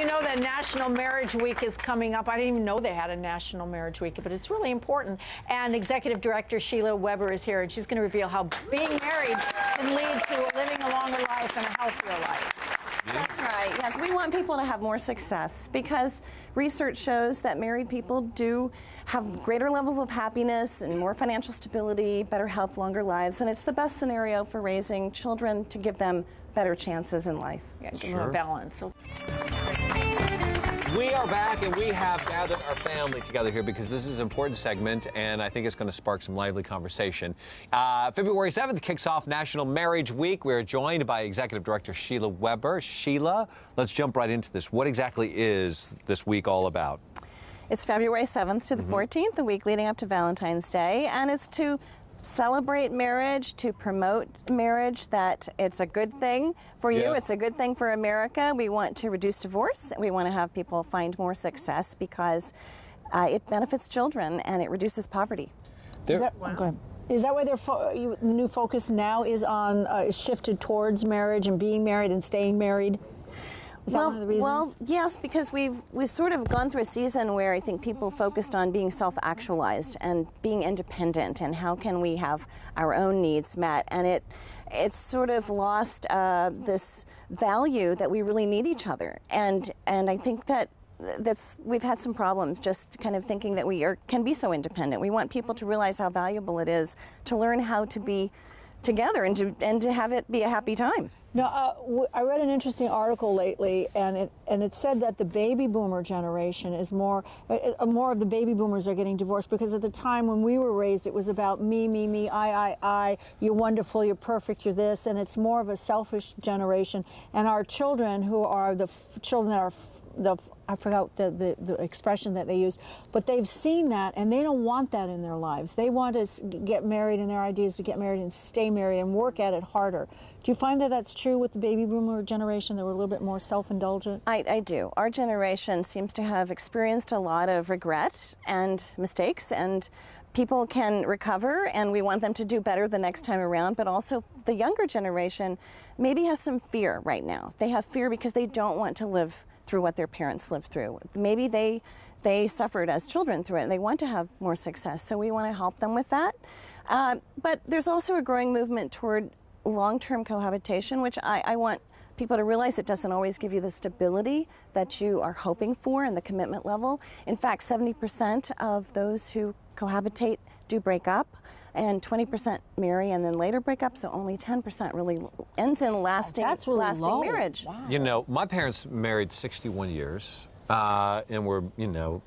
you know that National Marriage Week is coming up. I didn't even know they had a National Marriage Week, but it's really important. And Executive Director Sheila Weber is here, and she's going to reveal how being married can lead to living a longer life and a healthier life. That's right. Yes, we want people to have more success because research shows that married people do have greater levels of happiness and more financial stability, better health, longer lives, and it's the best scenario for raising children to give them better chances in life. Yeah, give them a balance. We are back, and we have gathered our family together here because this is an important segment, and I think it's going to spark some lively conversation. February 7th kicks off National Marriage Week. We're joined by Executive Director Sheila Weber. Sheila, let's jump right into this. What exactly is this week all about? It's February 7th to the 14th, the week leading up to Valentine's Day, and it's to celebrate marriage, to promote marriage, that it's a good thing for you, it's a good thing for America. We want to reduce divorce. We want to have people find more success because it benefits children and it reduces poverty. Is that why the new focus now is on is shifted towards marriage and being married and staying married? Is that one of the reasons? Well, yes, because we've sort of gone through a season where I think people focused on being self-actualized and being independent and how can we have our own needs met, and it's sort of lost this value that we really need each other, and I think we've had some problems just kind of thinking that we can be so independent. We want people to realize how valuable it is to learn how to be together and to have it be a happy time. Now, I read an interesting article lately, and it said that the baby boomer generation is more of the baby boomers are getting divorced because at the time when we were raised, it was about me, I, you're wonderful, you're perfect, you're this, and it's more of a selfish generation. And our children, who are the children that are I forgot the expression that they use, but they've seen that and they don't want that in their lives. They want to get married, and their idea is to get married and stay married and work at it harder. Do you find that that's true with the baby boomer generation, that we're a little bit more self-indulgent? I do. Our generation seems to have experienced a lot of regret and mistakes, and people can recover, and we want them to do better the next time around, but also the younger generation maybe has some fear right now. They have fear because they don't want to live through what their parents lived through. Maybe they suffered as children through it and they want to have more success, so we want to help them with that. But there's also a growing movement toward long-term cohabitation, which I want people to realize it doesn't always give you the stability that you are hoping for and the commitment level. In fact, 70% of those who cohabitate do break up, and 20% marry and then later break up, so only 10% really ends in lasting marriage. Wow. You know, my parents married 61 years, and were, you know,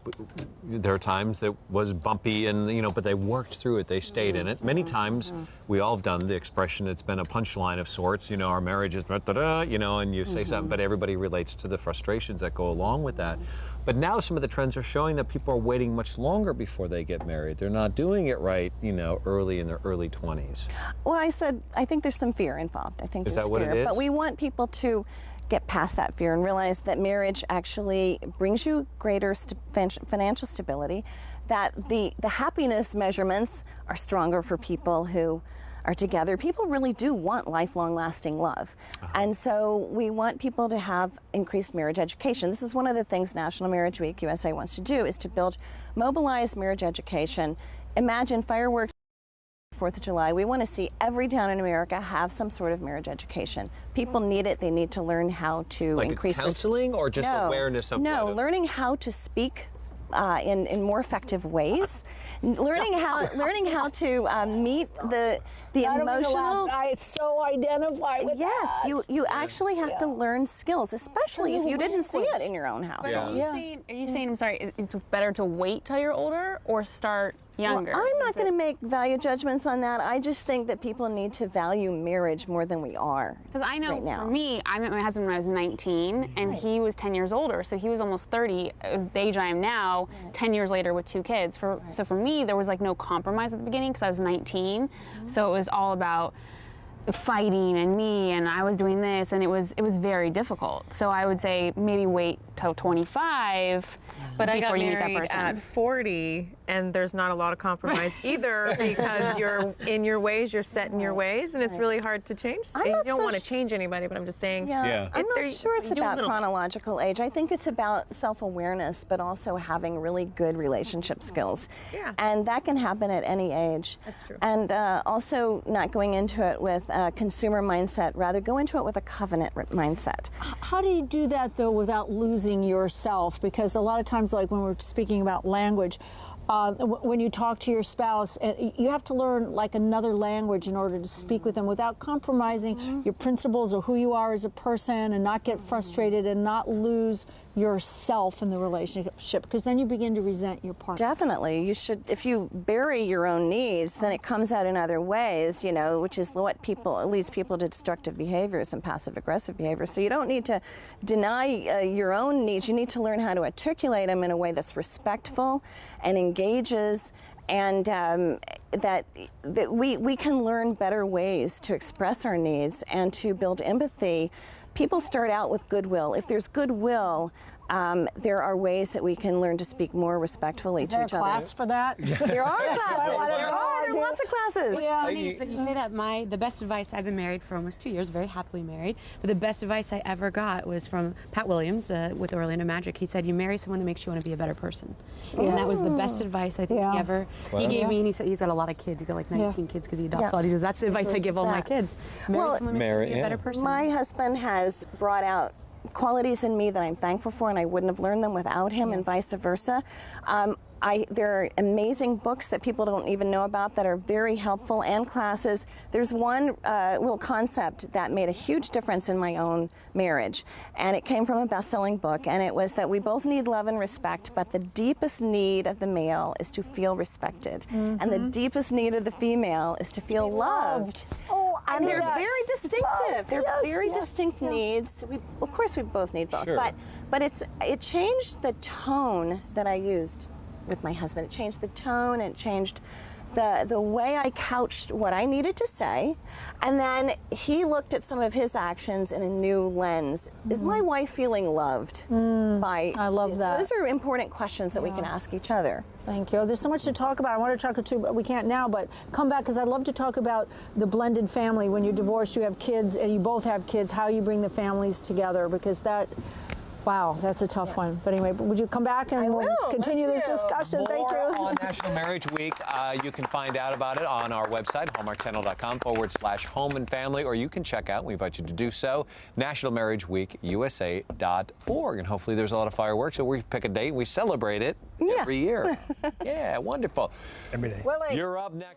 there are times that was bumpy, and, you know, but they worked through it, they stayed in it. Many times, we all have done the expression, it's been a punchline of sorts, you know, our marriage is da-da-da, you know, and you say something, but everybody relates to the frustrations that go along with that. But now some of the trends are showing that people are waiting much longer before they get married. They're not doing it right, you know, early in their early 20s. Well, I think there's some fear involved. I think there's that what fear, it is? but we want people to get past that fear and realize that marriage actually brings you greater financial stability, that the happiness measurements are stronger for people who are together. People really do want lifelong lasting love. And so we want people to have increased marriage education. This is one of the things National Marriage Week USA wants to do, is to mobilize marriage education. Imagine fireworks 4th of July. We want to see every town in America have some sort of marriage education. People need it. They need to learn how to increase counseling or just awareness of learning how to speak in more effective ways, learning how to meet the emotional. I so identify with that. Yes, you actually have to learn skills, especially if you didn't see it in your own house. Are you saying, I'm sorry, it's better to wait till you're older or start younger? Well, I'm not going to make value judgments on that. I just think that people need to value marriage more than we are. Because I know for me, I met my husband when I was 19, and he was 10 years older, so he was almost 30. The age I am now, 10 years later with 2 kids. So for me, there was like no compromise at the beginning because I was 19. So it was all about fighting and me, and I was doing this, and it was very difficult. So I would say maybe wait till 25 But I got before you meet that married person. at 40, and there's not a lot of compromise either, because you're in your ways, you're set in your ways, and it's really hard to change. You not don't so want to change anybody, but I'm just saying. Yeah. I'm there- not sure it's you do a about little- chronological age. I think it's about self-awareness, but also having really good relationship skills. Yeah. And that can happen at any age. That's true. And also not going into it with a consumer mindset, rather go into it with a covenant mindset. How do you do that, though, without losing yourself? Because a lot of times, like when we're speaking about language, when you talk to your spouse, you have to learn like another language in order to speak with them without compromising your principles or who you are as a person, and not get frustrated and not lose yourself in the relationship, because then you begin to resent your partner. Definitely. You should, if you bury your own needs, then it comes out in other ways, you know, which is what leads people to destructive behaviors and passive aggressive behaviors. So you don't need to deny your own needs. You need to learn how to articulate them in a way that's respectful and engages, and that we can learn better ways to express our needs and to build empathy. People start out with goodwill. If there's goodwill, there are ways that we can learn to speak more respectfully to each Is there a other. class for that? There are classes. There are lots of classes. What's funny is that you say that the best advice, I've been married for almost 2 years, very happily married, but the best advice I ever got was from Pat Williams with Orlando Magic. He said, you marry someone that makes you want to be a better person. And that was the best advice I think he gave me, and he said he's got a lot of kids. He's got like 19 kids because he adopts all these. He says, that's the advice I give all my kids. Marry someone that makes you be a better person. My husband has brought out qualities in me that I'm thankful for, and I wouldn't have learned them without him, and vice versa. There are amazing books that people don't even know about that are very helpful, and classes. There's one little concept that made a huge difference in my own marriage, and it came from a best-selling book, and it was that we both need love and respect, but the deepest need of the male is to feel respected, and the deepest need of the female is to feel loved. Oh, I And knew they're that. very distinctive. They're Yes, very yes, distinct needs. Of course, we both need both. Sure. But it changed the tone that I used with my husband. It changed the tone, and it changed the way I couched what I needed to say. And then he looked at some of his actions in a new lens. Is my wife feeling loved by I love this? that. Those are important questions that we can ask each other. Thank you. There's so much to talk about. I want to talk to you, but we can't now, but come back, because I'd love to talk about the blended family. When you're divorced, you have kids, and you both have kids, how you bring the families together, because that, wow, that's a tough one. But anyway, would you come back and we'll continue this discussion? Thank More you. on National Marriage Week. You can find out about it on our website, hallmarkchannel.com/home and family, or you can check out, we invite you to do so, nationalmarriageweekusa.org. And hopefully there's a lot of fireworks, so we pick a date and we celebrate it every year. Yeah, wonderful. Every day. Willie. You're up next.